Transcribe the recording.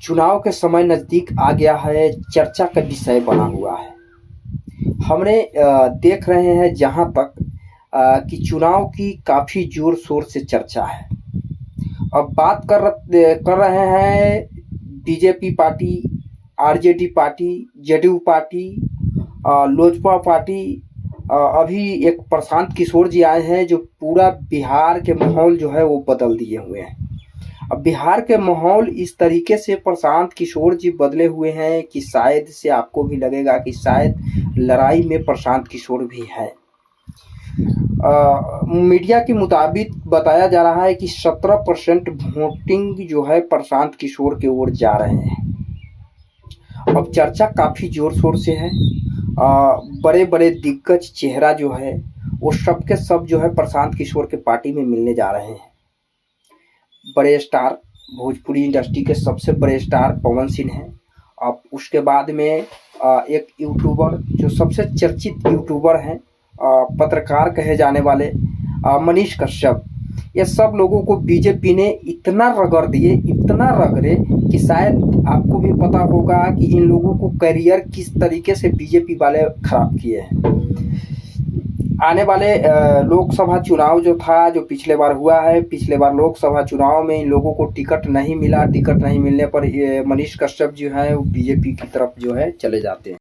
चुनाव के समय नज़दीक आ गया है, चर्चा का विषय बना हुआ है। हमने देख रहे हैं जहां तक कि चुनाव की काफ़ी ज़ोर शोर से चर्चा है। अब बात कर रहे हैं BJP party, RJD party, JDU party, Lojpa party. अभी एक प्रशांत किशोर जी आए हैं जो पूरा बिहार के माहौल जो है वो बदल दिए हुए हैं। अब बिहार के माहौल इस तरीके से प्रशांत किशोर जी बदले हुए हैं कि शायद से आपको भी लगेगा कि शायद लड़ाई में प्रशांत किशोर भी है। मीडिया के मुताबिक बताया जा रहा है कि 17% वोटिंग जो है प्रशांत किशोर की ओर जा रहे हैं। अब चर्चा काफ़ी ज़ोर शोर से है। बड़े बड़े दिग्गज चेहरा जो है वो सब के सब जो है प्रशांत किशोर के पार्टी में मिलने जा रहे हैं। बड़े स्टार, भोजपुरी इंडस्ट्री के सबसे बड़े स्टार पवन सिंह हैं। अब उसके बाद में एक यूट्यूबर जो सबसे चर्चित यूट्यूबर हैं, पत्रकार कहे जाने वाले मनीष कश्यप, ये सब लोगों को बीजेपी ने इतना रगड़ दिए, इतना रगड़े कि शायद आपको भी पता होगा कि इन लोगों को करियर किस तरीके से बीजेपी वाले खराब किए हैं। आने वाले लोकसभा चुनाव जो था, जो पिछले बार हुआ है, पिछले बार लोकसभा चुनाव में इन लोगों को टिकट नहीं मिला। टिकट नहीं मिलने पर मनीष कश्यप जो है वो बीजेपी की तरफ जो है चले जाते हैं।